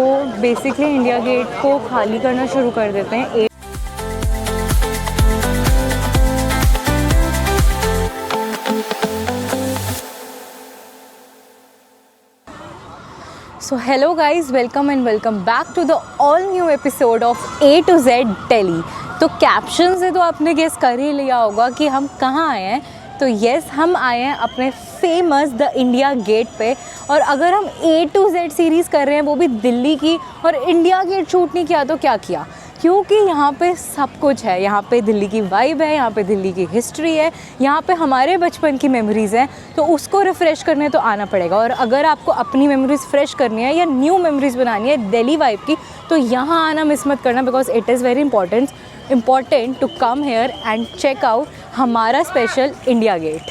Basically India gate को खाली करना शुरू कर देते हैं। So hello guys, welcome and welcome back to the all new episode of A to Z Delhi. तो कैप्शन से तो आपने गेस कर ही लिया होगा कि हम कहाँ आए हैं। तो येस, हम आए हैं अपने फेमस द इंडिया गेट पे। और अगर हम A to Z सीरीज़ कर रहे हैं वो भी दिल्ली की, और इंडिया गेट शूट नहीं किया तो क्या किया, क्योंकि यहाँ पे सब कुछ है। यहाँ पे दिल्ली की वाइब है, यहाँ पे दिल्ली की हिस्ट्री है, यहाँ पे हमारे बचपन की मेमोरीज़ हैं। तो उसको रिफ़्रेश करने तो आना पड़ेगा। और अगर आपको अपनी मेमोरीज़ फ्रेश करनी है या न्यू मेमोरीज़ बनानी है दिल्ली वाइब की, तो यहाँ आना मिस मत करना, because it is very important to come here and check out हमारा स्पेशल इंडिया गेट।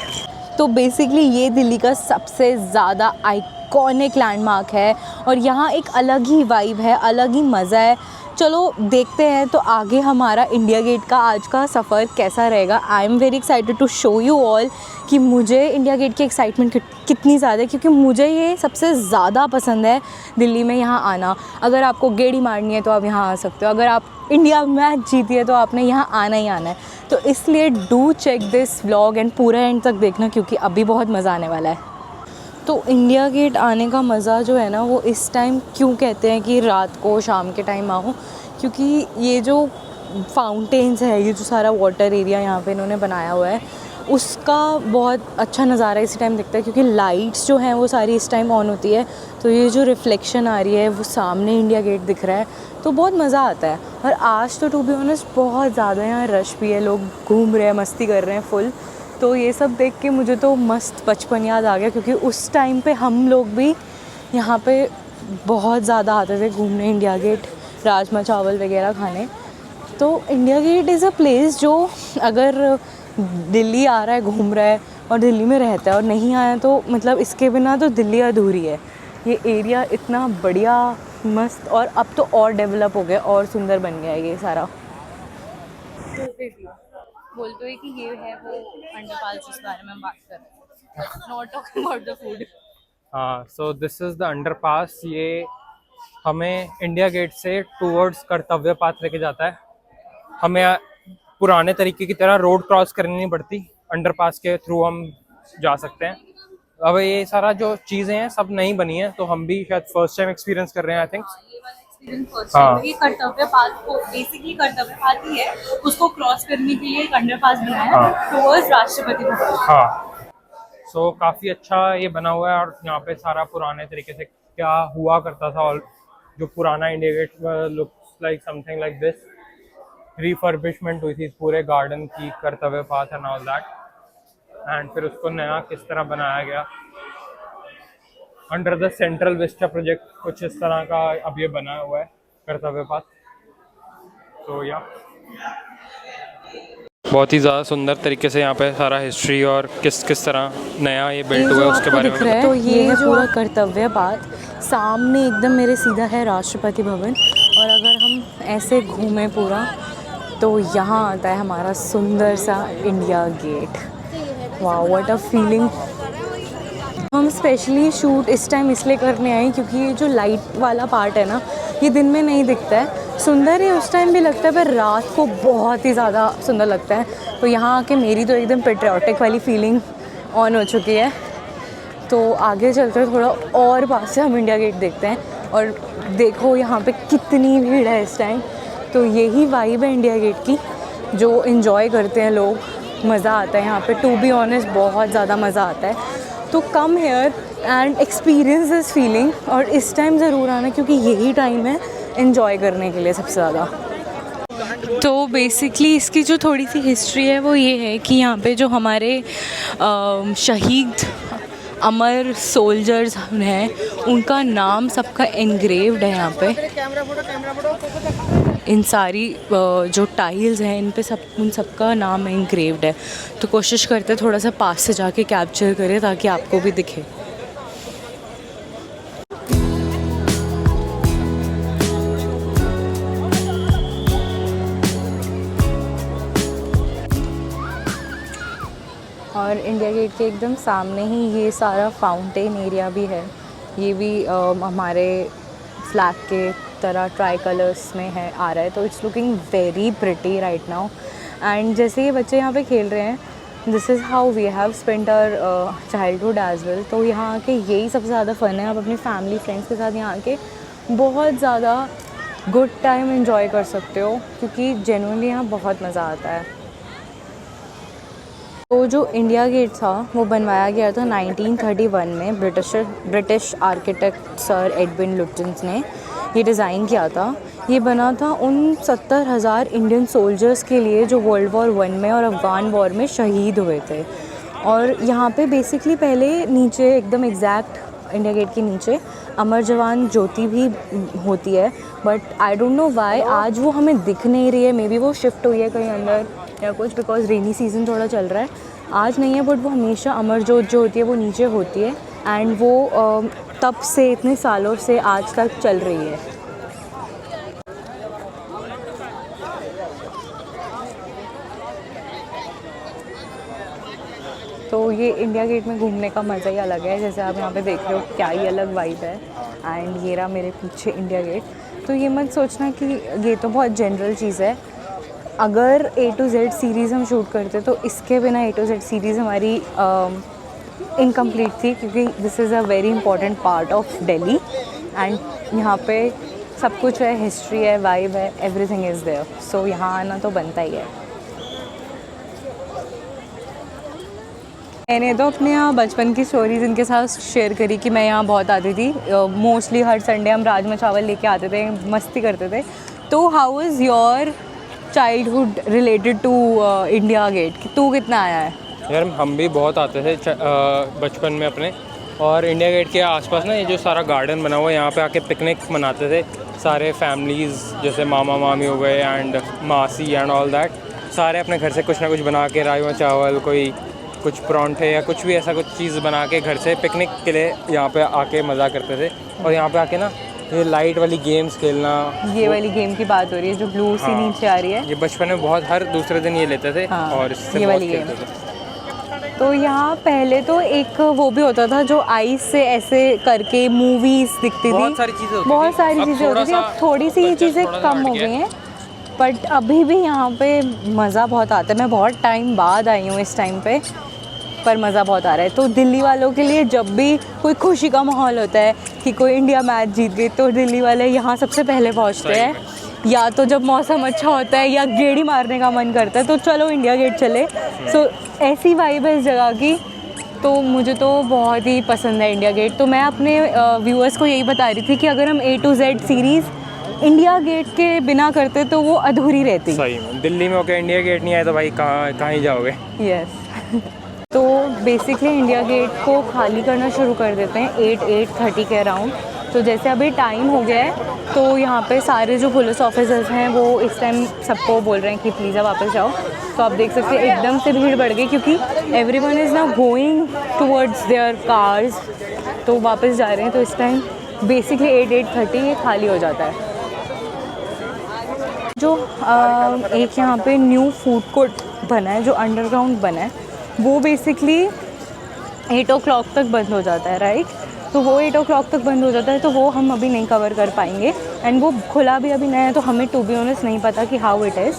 तो बेसिकली ये दिल्ली का सबसे ज़्यादा आइकॉनिक लैंडमार्क है और यहाँ एक अलग ही वाइब है, अलग ही मज़ा है। चलो देखते हैं तो आगे हमारा इंडिया गेट का आज का सफ़र कैसा रहेगा। I am very excited to show you all कि मुझे इंडिया गेट की एक्साइटमेंट कितनी ज़्यादा है, क्योंकि मुझे ये सबसे ज़्यादा पसंद है दिल्ली में यहाँ आना। अगर आपको गेड़ी मारनी है तो आप यहाँ आ सकते हो, अगर आप इंडिया मैच जीती है तो आपने यहाँ आना ही आना है। तो इसलिए do check this vlog and पूरा एंड तक देखना, क्योंकि अभी बहुत मज़ा आने वाला है। तो इंडिया गेट आने का मज़ा जो है ना, वो इस टाइम क्यों कहते हैं कि रात को शाम के टाइम आओ, क्योंकि ये जो फाउंटेन्स है, ये जो सारा वाटर एरिया यहाँ पे इन्होंने बनाया हुआ है, उसका बहुत अच्छा नज़ारा इसी टाइम दिखता है, क्योंकि लाइट्स जो हैं वो सारी इस टाइम ऑन होती है। तो ये जो रिफ्लेक्शन आ रही है वो सामने इंडिया गेट दिख रहा है, तो बहुत मज़ा आता है। और आज तो टू बी ऑनेस्ट बहुत ज़्यादा यहाँ रश भी है, लोग घूम रहे हैं, मस्ती कर रहे हैं फुल। तो ये सब देख के मुझे तो मस्त बचपन याद आ गया, क्योंकि उस टाइम पे हम लोग भी यहाँ पे बहुत ज़्यादा आते थे घूमने इंडिया गेट, राजमा चावल वगैरह खाने। तो India Gate is a place जो अगर दिल्ली आ रहा है, घूम रहा है और दिल्ली में रहता है और नहीं आया तो मतलब इसके बिना तो दिल्ली अधूरी है। ये एरिया इतना बढ़िया मस्त, और अब तो और डेवलप हो गया और सुंदर बन गया है ये सारा। बोलते हैं कि ये है वो अंडरपास जिस बारे में हम बात कर रहे हैं, not talking about the food. हाँ, so this is the underpass. ये हमें इंडिया गेट से टूवर्ड्स कर्तव्य पाथ लेके जाता है। हमें पुराने तरीके की तरह रोड क्रॉस करनी नहीं पड़ती, अंडरपास के थ्रू हम जा सकते हैं। अब ये सारा जो चीज़ें हैं सब नई बनी हैं, तो हम भी शायद फर्स्ट टाइम एक्सपीरियंस कर रहे हैं, आई थिंक। हाँ, कर्तव्य पाथ को बेसिकली कर्तव्य पाथ ही है, उसको क्रॉस करने के लिए एक अंडरपास बनाया है टुवर्ड्स राष्ट्रपति भवन। हाँ, सो काफ़ी अच्छा ये बना हुआ है, और यहाँ पे सारा पुराने तरीके से क्या हुआ करता था, और जो पुराना India Gate looks like something like this. Refurbishment हुई थी पूरे गार्डन की, Kartavya Path and all that, and फिर उसको नया किस तरह बनाया गया under the central vista project, कुछ इस तरह का अब ये बना हुआ है कर्तव्य पाथ। तो या बहुत ही ज़्यादा सुंदर तरीके से यहाँ पे सारा हिस्ट्री और किस तरह नया ये बिल्ड हुआ है उसके बारे में। तो ये है पूरा कर्तव्य पाथ। सामने एकदम मेरे सीधा है राष्ट्रपति भवन, और अगर हम ऐसे घूमें पूरा तो यहाँ आता है हमारा सुंदर सा इंडिया गेट। वाह, व्हाट अ फीलिंग। हम स्पेशली शूट इस टाइम इसलिए करने आए क्योंकि ये जो लाइट वाला पार्ट है ना, ये दिन में नहीं दिखता है। सुंदर ही उस टाइम भी लगता है, पर रात को बहुत ही ज़्यादा सुंदर लगता है। तो यहाँ आके मेरी तो एकदम पेट्रियाटिक वाली फीलिंग ऑन हो चुकी है। तो आगे चलते हैं थोड़ा और पास से हम इंडिया गेट देखते हैं, और देखो यहाँ पे कितनी भीड़ है इस टाइम। तो यही वाइब है इंडिया गेट की, जो इन्जॉय करते हैं लोग, मज़ा आता है यहाँ पे। टू बी ऑनेस्ट बहुत ज़्यादा मज़ा आता है। तो कम here and experience this feeling, और इस टाइम ज़रूर आना, क्योंकि यही टाइम है इन्जॉय करने के लिए सबसे ज़्यादा। तो बेसिकली इसकी जो थोड़ी सी हिस्ट्री है वो ये है कि यहाँ पे जो हमारे शहीद अमर सोल्जर्स हैं, उनका नाम सबका एनग्रेव्ड है यहाँ पे। इन सारी जो टाइल्स हैं इन पे उन सबका नाम एनग्रेव्ड है। तो कोशिश करते हैं थोड़ा सा पास से जाके कैप्चर करें ताकि आपको भी दिखे। और इंडिया गेट के एकदम सामने ही ये सारा फाउंटेन एरिया भी है। ये भी हमारे फ्लैग के तरह ट्राई कलर्स में है आ रहा है, तो it's looking very pretty right now. And जैसे ये बच्चे यहाँ पे खेल रहे हैं, this is how we have spent our childhood as well. तो यहाँ आके यही सबसे ज़्यादा फ़न है, आप अपनी फैमिली फ्रेंड्स के साथ यहाँ आके बहुत ज़्यादा गुड टाइम एंजॉय कर सकते हो, क्योंकि जेन्युइनली यहाँ बहुत मज़ा आता है। तो जो इंडिया गेट था वो बनवाया गया था 1931 में, ब्रिटिश आर्किटेक्ट सर एडविन लुट्यंस ने ये डिज़ाइन किया था। ये बना था उन 70,000 इंडियन सोल्जर्स के लिए जो वर्ल्ड वॉर 1 में और अफ़गान वॉर में शहीद हुए थे। और यहाँ पे बेसिकली पहले नीचे एकदम एग्जैक्ट इंडिया गेट के नीचे अमर जवान ज्योति भी होती है, but I don't know why आज वो हमें दिख नहीं रही है। मे बी वो शिफ्ट हुई है कहीं अंदर या कुछ, बिकॉज रेनी सीज़न थोड़ा चल रहा है। आज नहीं है, बट वो हमेशा अमर ज्योत जो होती है वो नीचे होती है, एंड वो तब से इतने सालों से आज तक चल रही है। तो ये इंडिया गेट में घूमने का मज़ा ही अलग है। जैसे आप यहाँ पे देख रहे हो क्या ही अलग वाइब है। एंड ये रहा मेरे पीछे इंडिया गेट। तो ये मत सोचना कि ये तो बहुत जनरल चीज़ है। अगर A to Z सीरीज़ हम शूट करते तो इसके बिना A to Z सीरीज़ हमारी इनकम्प्लीट थी, क्योंकि this is a very important part of Delhi. And यहाँ पे सब कुछ है, हिस्ट्री है, वाइब है, एवरीथिंग इज़ देयर। सो यहाँ आना तो बनता ही है। मैंने तो अपने यहाँ बचपन की स्टोरीज इनके साथ शेयर करी कि मैं यहाँ बहुत आती थी। मोस्टली हर संडे हम राजमा चावल लेके आते थे, मस्ती करते थे। तो how is your childhood related to India Gate? तू कितना आया है? यार हम भी बहुत आते थे बचपन में अपने। और इंडिया गेट के आसपास ना ये जो सारा गार्डन बना हुआ है, यहाँ पे आके पिकनिक मनाते थे सारे फैमिलीज़, जैसे मामा मामी हो गए एंड मासी एंड ऑल दैट। सारे अपने घर से कुछ ना कुछ बना के, राजमा चावल, कोई कुछ परांठे या कुछ भी ऐसा कुछ चीज़ बना के घर से पिकनिक के लिए यहाँ पे आके मज़ा करते थे। और यहाँ पे आके ना ये लाइट वाली गेम्स खेलना, ये वाली गेम की बात हो रही है जो ब्लू सी नीचे आ रही है। ये बचपन में बहुत हर दूसरे दिन ये लेते थे। हाँ, और इससे ये बहुत वाली खेलते थे। तो यहाँ पहले तो एक वो भी होता था जो आइस से ऐसे करके मूवीज़ दिखती थी, बहुत सारी चीज़ें होती बहुत थी। सारी चीज़ें होती थी। अब थोड़ी सी ये चीज़ें कम हो गई हैं, बट अभी भी यहाँ पे मज़ा बहुत आता है। मैं बहुत टाइम बाद आई हूँ इस टाइम पे, पर मज़ा बहुत आ रहा है। तो दिल्ली वालों के लिए जब भी कोई खुशी का माहौल होता है कि कोई इंडिया मैच जीत गई, तो दिल्ली वाले यहाँ सबसे पहले पहुँचते हैं। या तो जब मौसम अच्छा होता है या गेड़ी मारने का मन करता है तो चलो इंडिया गेट चले। सो ऐसी वाइब है इस जगह की। तो मुझे तो बहुत ही पसंद है इंडिया गेट। तो मैं अपने व्यूअर्स को यही बता रही थी कि अगर हम A to Z series India Gate के बिना करते तो वो अधूरी रहती। सही में दिल्ली में होकर इंडिया गेट नहीं आए तो भाई कहाँ ही जाओगे। यस। तो बेसिकली इंडिया गेट को खाली करना शुरू कर देते हैं 8:30 के अराउंड। तो जैसे अभी टाइम हो गया है, तो यहाँ पे सारे जो पुलिस ऑफिसर्स हैं वो इस टाइम सबको बोल रहे हैं कि प्लीज़ आप वापस जाओ। तो आप देख सकते हैं एकदम से भीड़ बढ़ गई, क्योंकि everyone is now going towards their cars. तो वापस जा रहे हैं। तो इस टाइम बेसिकली 8:30 ये खाली हो जाता है। जो एक यहाँ पे न्यू फूड कोर्ट बना है, जो अंडरग्राउंड बना है, वो बेसिकली 8 o'clock तक बंद हो जाता है, राइट? तो वो 8 o'clock तक बंद हो जाता है, तो वो हम अभी नहीं कवर कर पाएंगे। एंड वो खुला भी अभी नया है, तो हमें टू बी ऑनेस्ट नहीं पता कि हाउ इट इज़।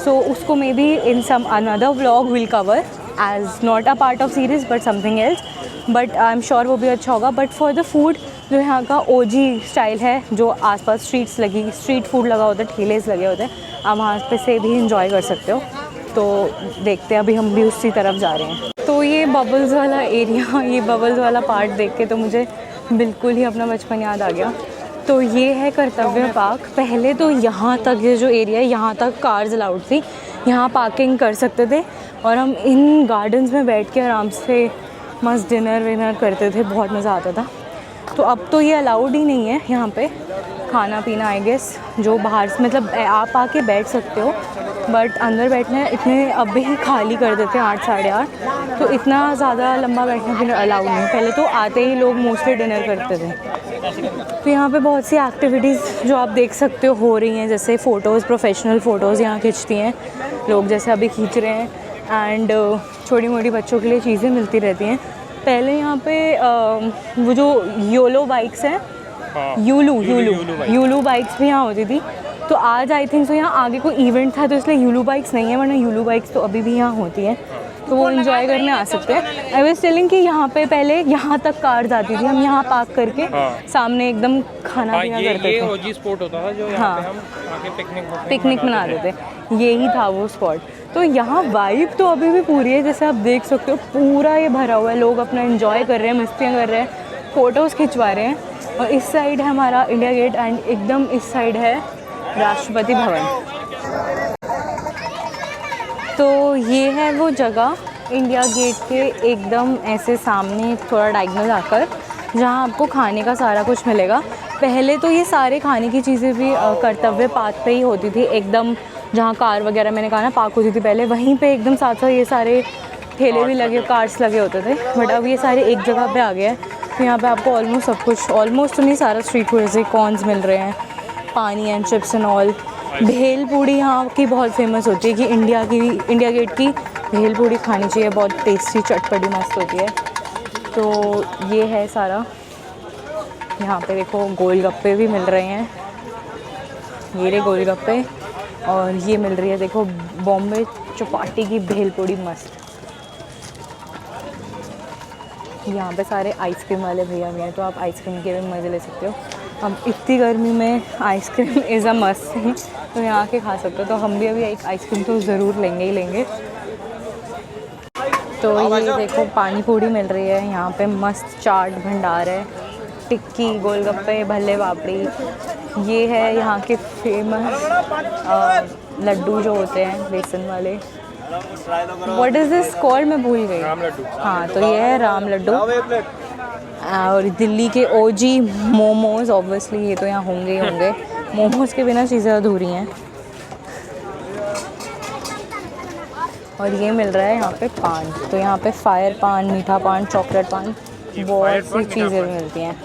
सो उसको maybe in some another vlog will cover as not a part of series but something else. But I am sure वो भी अच्छा होगा। बट फॉर द फूड, जो यहाँ का OG स्टाइल है, जो आसपास स्ट्रीट फूड लगा होता है, ठेलेस लगे होते हैं, आप वहाँ पे से भी इंजॉय कर सकते हो। तो देखते हैं, अभी हम भी उसी तरफ जा रहे हैं। तो ये बबल्स वाला एरिया, ये बबल्स वाला पार्ट देख के तो मुझे बिल्कुल ही अपना बचपन याद आ गया। तो ये है कर्तव्य पार्क। पहले तो यहाँ तक ये जो एरिया है, यहाँ तक कार्स अलाउड थी, यहाँ पार्किंग कर सकते थे और हम इन गार्डन्स में बैठ के आराम से मस्त डिनर विनर करते थे, बहुत मज़ा आता था। तो अब तो ये अलाउड ही नहीं है यहाँ पे खाना पीना, आई गेस। जो बाहर से मतलब आप आके बैठ सकते हो, बट अंदर बैठने इतने अभी ही खाली कर देते हैं 8 साढ़े 8। तो इतना ज़्यादा लंबा बैठना फिर अलाउड नहीं। पहले तो आते ही लोग मोस्टली डिनर करते थे। तो यहाँ पे बहुत सी एक्टिविटीज़ जो आप देख सकते हो रही हैं, जैसे फ़ोटोज़, प्रोफेशनल फ़ोटोज़ यहाँ खींचती हैं लोग, जैसे अभी खींच रहे हैं। एंड छोटी मोटी बच्चों के लिए चीज़ें मिलती रहती हैं। पहले यहाँ पे वो जो योलो बाइक्स हैं हाँ, यूलू bikes। यूलू बाइक्स भी यहाँ होती थी। तो आज आई थिंक सो यहाँ आगे कोई इवेंट था तो इसलिए यूलू बाइक्स नहीं है, वरना यूलू बाइक्स तो अभी भी यहाँ होती है, तो वो एंजॉय करने आ सकते हैं। आई वाज टेलिंग कि यहाँ पे पहले यहाँ तक कार्स आती थी, हम यहाँ पार्क करके हाँ। सामने एकदम खाना पीना करते ये थे। ओजी स्पॉट होता था जो यहाँ हाँ। पे हम आके पिकनिक मनाते थे, यही था वो स्पॉट। तो यहाँ वाइब तो अभी भी पूरी है, जैसे आप देख सकते हो पूरा ये भरा हुआ है, लोग अपना एंजॉय कर रहे हैं, मस्तियाँ कर रहे हैं, फ़ोटोज़ खिंचवा रहे हैं। और इस साइड है हमारा इंडिया गेट एंड एकदम इस साइड है राष्ट्रपति भवन। तो ये है वो जगह इंडिया गेट के एकदम ऐसे सामने थोड़ा डायगोनल आकर, जहाँ आपको खाने का सारा कुछ मिलेगा। पहले तो ये सारे खाने की चीज़ें भी कर्तव्य पाथ पे ही होती थी, एकदम जहाँ कार वगैरह मैंने कहा ना पार्क होती थी पहले, वहीं पे एकदम साथ साथ ये सारे ठेले भी लगे, कार्ट्स लगे होते थे। बट अब ये सारे एक जगह पे आ गए हैं, तो यहाँ पे आपको ऑलमोस्ट सब कुछ, ऑलमोस्ट तो नहीं, सारा स्ट्रीट फूड जैसे कॉर्न्स मिल रहे हैं, पानी एंड चिप्स एंड ऑल। भेल पूड़ी यहाँ की बहुत फेमस होती है कि इंडिया गेट की भेल पूड़ी खानी चाहिए, बहुत टेस्टी चटपटी मस्त होती है। तो ये है सारा। यहाँ पे देखो गोलगप्पे भी मिल रहे हैं, ये रहे गोलगप्पे, और ये मिल रही है देखो बॉम्बे चौपाटी की भेल पूड़ी मस्त। यहाँ पे सारे आइसक्रीम वाले भैया भी हैं, तो आप आइसक्रीम के भी मज़े ले सकते हो। अब इतनी गर्मी में ice cream is a must thing, तो यहाँ आके खा सकते हो। तो हम भी अभी एक आइसक्रीम तो ज़रूर लेंगे ही लेंगे। तो ये देखो पानी पूड़ी मिल रही है यहाँ पे, मस्त चाट भंडार है, टिक्की, गोलगप्पे, भल्ले पापड़ी। ये है यहाँ के फेमस लड्डू जो होते हैं बेसन वाले। व्हाट इज़ दिस कॉल्ड, मैं भूल गई। राम लड्डू। हाँ, तो ये है राम लड्डू। और दिल्ली के ओजी मोमोज, ऑब्वियसली ये तो यहाँ होंगे ही होंगे, मोमोज के बिना चीज़ें अधूरी हैं। और ये मिल रहा है यहाँ पे पान, तो यहाँ पे फायर पान, मीठा पान, चॉकलेट पान, बहुत सी चीज़ें भी मिलती हैं।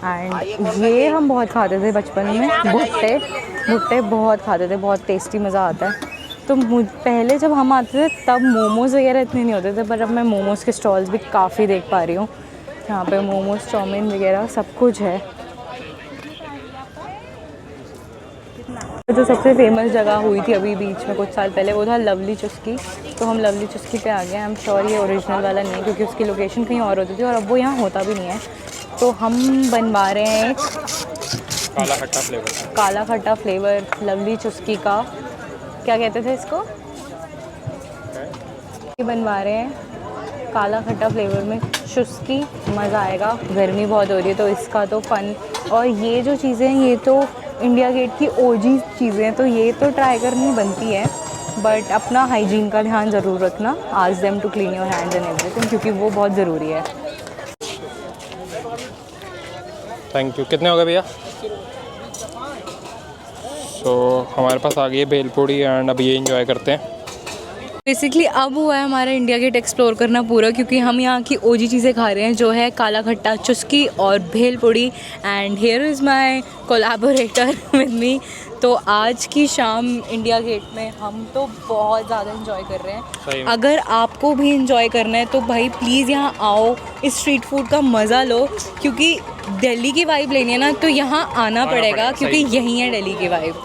एंड ये हम बहुत खाते थे बचपन में, भुट्टे बहुत खाते थे, बहुत टेस्टी, मज़ा आता है। तो पहले जब हम आते थे तब मोमोज़ वगैरह इतने नहीं होते थे, पर अब मैं मोमोज़ के स्टॉल्स भी काफ़ी देख पा रही हूँ। यहाँ पे मोमोज़, चाउमीन वगैरह सब कुछ है। जो सबसे फेमस जगह हुई थी अभी बीच में कुछ साल पहले, वो था लवली चुस्की। तो हम लवली चुस्की पे आ गए। आई एम श्योर ये ओरिजिनल वाला नहीं है, क्योंकि उसकी लोकेशन कहीं और होती थी और अब वो यहाँ होता भी नहीं है। तो हम बनवा रहे हैं एक काला खट्टा फ्लेवर लवली चुस्की का, क्या कहते थे इसको, ये बनवा रहे हैं काला खट्टा फ्लेवर में चुस्की। मज़ा आएगा, गर्मी बहुत हो रही है तो इसका तो फन। और ये जो चीज़ें हैं ये तो इंडिया गेट की ओजी चीज़ें हैं, तो ये तो ट्राई करनी बनती है, बट अपना हाइजीन का ध्यान ज़रूर रखना। Ask them to clean your hands and everything, क्योंकि वो बहुत ज़रूरी है। Thank you. कितने हो गए भैया? तो हमारे पास आ गई है भेलपूड़ी एंड अब ये एंजॉय करते हैं। बेसिकली अब हुआ है हमारा इंडिया गेट एक्सप्लोर करना पूरा, क्योंकि हम यहाँ की ओजी चीज़ें खा रहे हैं, जो है काला खट्टा चुस्की और bhelpuri. And here is my collaborator with me. तो आज की शाम इंडिया गेट में हम तो बहुत ज़्यादा एंजॉय कर रहे हैं। अगर आपको भी एंजॉय करना है तो भाई प्लीज़ यहाँ आओ, इस स्ट्रीट फूड का मज़ा लो, क्योंकि दिल्ली की वाइब लेनी है ना तो यहाँ आना पड़ेगा, क्योंकि यही है दिल्ली की वाइब।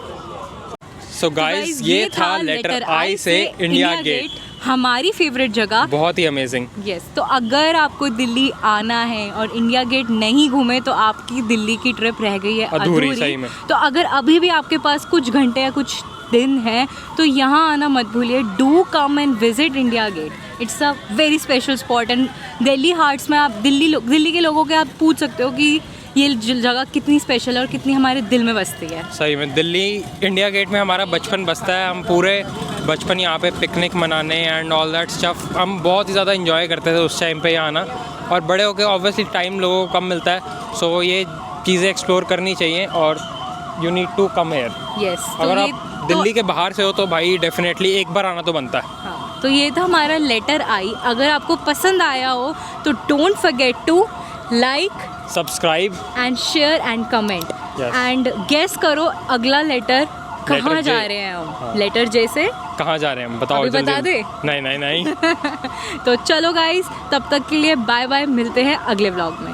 सो गाइस, ये था लेटर आई से इंडिया गेट, हमारी फेवरेट जगह, बहुत ही अमेजिंग। यस तो अगर आपको दिल्ली आना है और इंडिया गेट नहीं घूमे तो आपकी दिल्ली की ट्रिप रह गई है अधूरी। सही में। तो अगर अभी भी आपके पास कुछ घंटे या कुछ दिन है तो यहाँ आना मत भूलिए। Do come and visit India Gate. It's a very special spot and Delhi hearts में आप दिल्ली के लोगों के आप पूछ सकते हो कि ये जगह कितनी स्पेशल है और कितनी हमारे दिल में बसती है। सही में, दिल्ली इंडिया गेट में हमारा बचपन बसता है। हम पूरे बचपन यहाँ पे पिकनिक मनाने एंड ऑल दैट स्टफ हम बहुत ही ज़्यादा इंजॉय करते थे उस टाइम पे यहाँ आना। और बड़े होकर ऑब्वियसली टाइम लोगों को कम मिलता है, सो ये चीज़ें एक्सप्लोर करनी चाहिए और you need to come here. Yes, अगर आप दिल्ली के बाहर से हो तो भाई डेफिनेटली एक बार आना तो बनता है। हाँ, तो ये था हमारा लेटर आई। अगर आपको पसंद आया हो तो don't forget to like, subscribe and share and comment and guess करो अगला लेटर कहाँ जा रहे हैं हम। हाँ। लेटर जे से कहाँ जा रहे हैं हम, बताओ अभी जल्दी। बता दे? नहीं। तो चलो गाइस, तब तक के लिए बाय बाय, मिलते हैं अगले व्लॉग में।